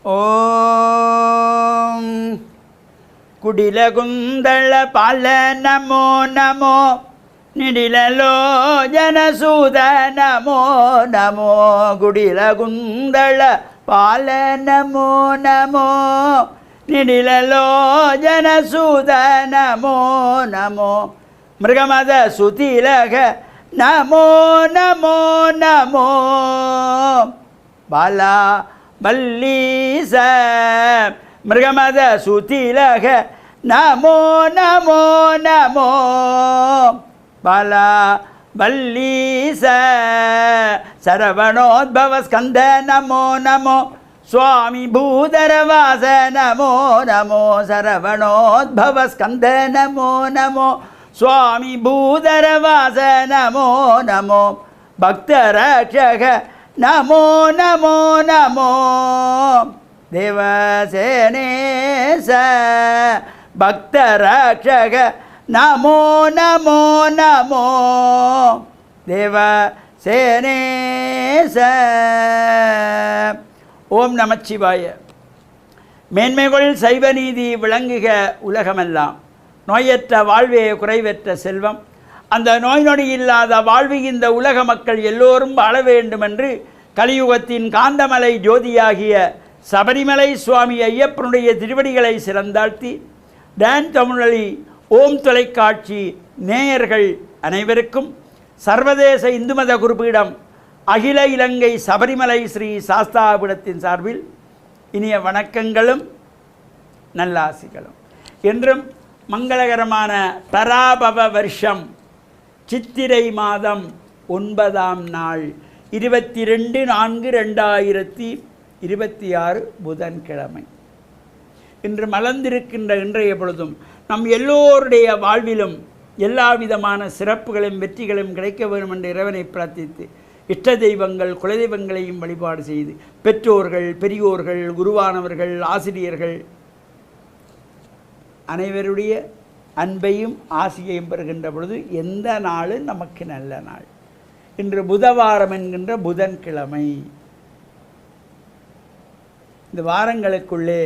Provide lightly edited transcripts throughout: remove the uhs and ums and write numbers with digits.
ஓம் குடிலகுந்தள பால நமோ நமோ நிடிலலோ ஜனசூத நமோ நமோ குடிலகுந்தள பால நமோ நமோ நிடிலலோ ஜனசூத நமோ நமோ மிருகமத சுதிலக நமோ நமோ நமோ பாலா வல்லீச மிருகமத சுதிலக நமோ நமோ நமோ பாலா வல்லீச சரவணோத்பவ ஸ்கந்த நமோ நமோ சுவாமி பூதரவாச நமோ நமோ சரவணோத்பவ ஸ்கந்த நமோ நமோ சுவாமி பூதரவாச நமோ நமோ பக்தரக்ஷக நமோ நமோ நமோ தேவசேனேச பக்தரக்ஷக நமோ நமோ நமோ தேவசேனேச. ஓம் நமச்சிவாய. மேன்மைகள் சைவநீதி விளங்குக உலகமெல்லாம். நோயற்ற வாழ்வே குறைவற்ற செல்வம். அந்த நோய் நொடி இல்லாத வாழ்வு இந்த உலக மக்கள் எல்லோரும் வாழ வேண்டுமென்று கலியுகத்தின் காந்தமலை ஜோதியாகிய சபரிமலை சுவாமி ஐயப்பனுடைய திருவடிகளை சிறந்தாழ்த்தி டான் தமிழொலி ஓம் தொலைக்காட்சி நேயர்கள் அனைவருக்கும் சர்வதேச இந்து மத குருபீடம் அகில இலங்கை சபரிமலை ஸ்ரீ சாஸ்தாபீடத்தின் சார்பில் இனிய வணக்கங்களும் நல்லாசிகளும். என்றும் மங்களகரமான பராபவ வருஷம் சித்திரை மாதம் 9ஆம் நாள் 22/4/2026 புதன்கிழமை. இன்று மலர்ந்திருக்கின்ற இன்றைய பொழுதும் நம் எல்லோருடைய வாழ்விலும் எல்லா விதமான சிறப்புகளும் வெற்றிகளும் கிடைக்க வேண்டும் என்று இறைவனை பிரார்த்தித்து இஷ்ட தெய்வங்கள் குலதெய்வங்களையும் வழிபாடு செய்து பெற்றோர்கள் பெரியோர்கள் குருவானவர்கள் ஆசிரியர்கள் அனைவருடைய அன்பையும் ஆசியையும் பெறுகின்ற பொழுது எந்த நாளும் நமக்கு நல்ல நாள். இன்று புதவாரம் என்கின்ற புதன்கிழமை. இந்த வாரங்களுக்குள்ளே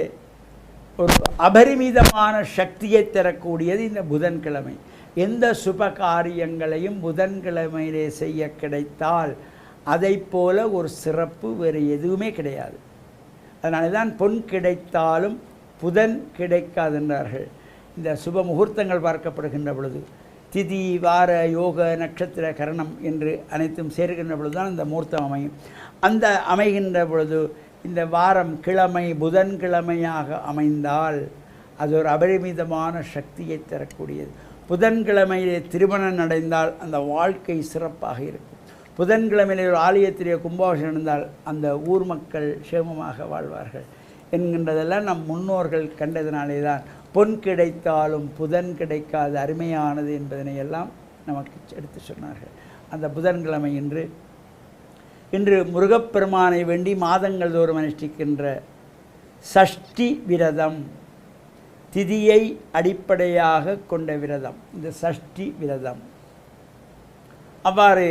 ஒரு அபரிமிதமான சக்தியை தரக்கூடியது இந்த புதன்கிழமை. எந்த சுப காரியங்களையும் புதன்கிழமையிலே செய்ய கிடைத்தால் அதை போல ஒரு சிறப்பு வேறு எதுவுமே கிடையாது. அதனால தான் பொன் கிடைத்தாலும் புதன் கிடைக்காதென்றார்கள். இந்த சுப முகூர்த்தங்கள் பார்க்கப்படுகின்ற பொழுது திதி வார யோக நட்சத்திர கரணம் என்று அனைத்தும் சேர்கின்ற பொழுது தான் இந்த முகூர்த்தம் அமையும். அந்த அமைகின்ற பொழுது இந்த வாரம் கிழமை புதன்கிழமையாக அமைந்தால் அது ஒரு அபரிமிதமான சக்தியை தரக்கூடியது. புதன்கிழமையிலே திருமணம் நடந்தால் அந்த வாழ்க்கை சிறப்பாக இருக்கும். புதன்கிழமையிலே ஒரு ஆலயத்திலே கும்பாபிஷேகம் நடந்தால் அந்த ஊர் மக்கள் சேமமாக வாழ்வார்கள் என்கின்றதெல்லாம் நம் முன்னோர்கள் கண்டதினாலே தான் பொன் கிடைத்தாலும் புதன் கிடைக்காத அருமையானது என்பதனை எல்லாம் நமக்கு எடுத்து சொன்னார்கள். அந்த புதன்கிழமை இன்று முருகப்பெருமானை வேண்டி மாதங்கள் தோறும் அனுஷ்டிக்கின்ற சஷ்டி விரதம், திதியை அடிப்படையாக கொண்ட விரதம் இந்த சஷ்டி விரதம். அவ்வாறு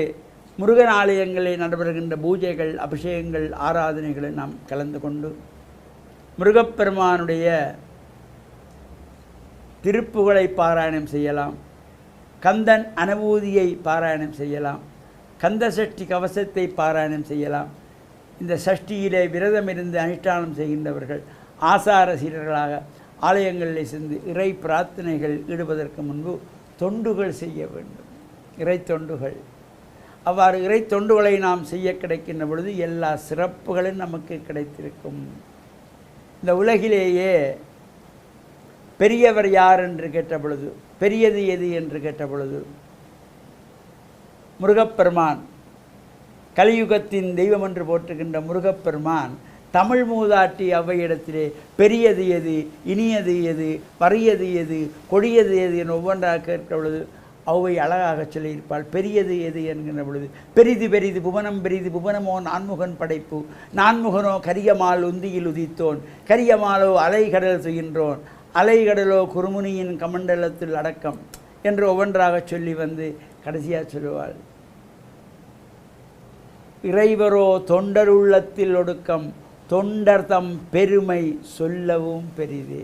முருகன் ஆலயங்களில் நடைபெறுகின்ற பூஜைகள் அபிஷேகங்கள் ஆராதனைகளை நாம் கலந்து கொண்டு முருகப்பெருமானுடைய திருப்புகளை பாராயணம் செய்யலாம். கந்தன் அனுபூதியை பாராயணம் செய்யலாம். கந்த சஷ்டி கவசத்தை பாராயணம் செய்யலாம். இந்த சஷ்டியிலே விரதம் இருந்து அனுஷ்டானம் செய்கின்றவர்கள் ஆசார சீரர்களாக ஆலயங்களில் சென்று இறை பிரார்த்தனைகள் ஈடுவதற்கு முன்பு தொண்டுகள் செய்ய வேண்டும். இறை தொண்டுகள். அவ்வாறு இறை தொண்டுகளை நாம் செய்ய கிடைக்கின்ற பொழுது எல்லா சிறப்புகளும் நமக்கு கிடைத்திருக்கும். இந்த உலகிலேயே பெரியவர் யார் என்று கேட்ட பொழுது, பெரியது எது என்று கேட்ட பொழுது, முருகப்பெருமான், கலியுகத்தின் தெய்வம் என்று போற்றுகின்ற முருகப்பெருமான் தமிழ் மூதாட்டி அவ்வையிடத்திலே பெரியது எது, இனியது எது, வறியது எது, கொடியது எது என ஒவ்வொன்றாக கேட்ட பொழுது அவ்வை அழகாக சொல்லியிருப்பாள். பெரியது எது என்கின்ற பொழுது, பெரிது பெரிது புவனம் பெரிது புவனமோ நான்முகன் படைப்பு, நான்முகனோ கரியமால் உந்தியில் உதித்தோன், கரியமாலோ அலைகடல் துயின்றோன், அலைகடலோ குருமுனியின் கமண்டலத்தில் அடக்கம் என்று ஒவ்வொன்றாக சொல்லி வந்து கடைசியாக சொல்லுவாள், இறைவரோ தொண்டருள்ளத்தில் ஒடுக்கம், தொண்டர் தம் பெருமை சொல்லவும் பெரிது.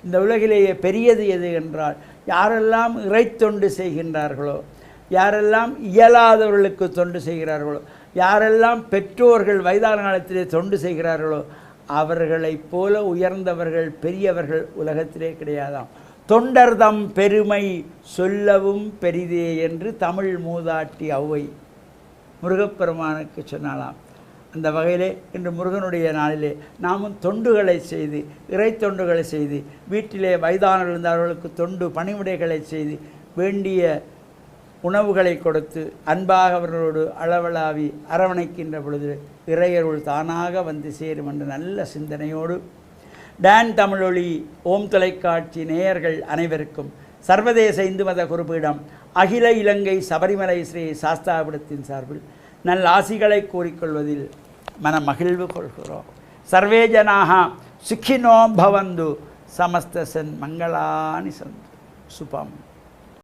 இந்த உலகிலேயே பெரியது எது என்றால், யாரெல்லாம் இறைத்தொண்டு செய்கின்றார்களோ, யாரெல்லாம் இயலாதவர்களுக்கு தொண்டு செய்கிறார்களோ, யாரெல்லாம் பெற்றோர்கள் வயதான காலத்திலே தொண்டு செய்கிறார்களோ, அவர்களைப் போல உயர்ந்தவர்கள் பெரியவர்கள் உலகத்திலே கிடையாதாம். தொண்டர் தம் பெருமை சொல்லவும் பெரிதே என்று தமிழ் மூதாட்டி ஔவை முருகப்பெருமானுக்கு சொன்னாலாம். அந்த வகையிலே இன்று முருகனுடைய நாளிலே நாமும் தொண்டுகளை செய்து, இறை தொண்டுகளை செய்து, வீட்டிலே வயதானவர்கள் இருந்தவர்களுக்கு தொண்டு பணிவிடைகளை செய்து, வேண்டிய உணவுகளை கொடுத்து அன்பாக அவர்களோடு அளவலாவி அரவணைக்கின்ற பொழுது இறையருள் தானாக வந்து சேரும் என்ற நல்ல சிந்தனையோடு டான் தமிழொலி ஓம் தொலைக்காட்சி நேயர்கள் அனைவருக்கும் சர்வதேச இந்து மத குருபீடம் அகில இலங்கை சபரிமலை ஸ்ரீ சாஸ்தாபுரத்தின் சார்பில் நல் ஆசிகளை கூறிக்கொள்வதில் மனமகிழ்வு கொள்கிறோம். சர்வே ஜனாக சுக்கினோ பவந்து சமஸ்த சன் மங்களானி சந்து சுபம்.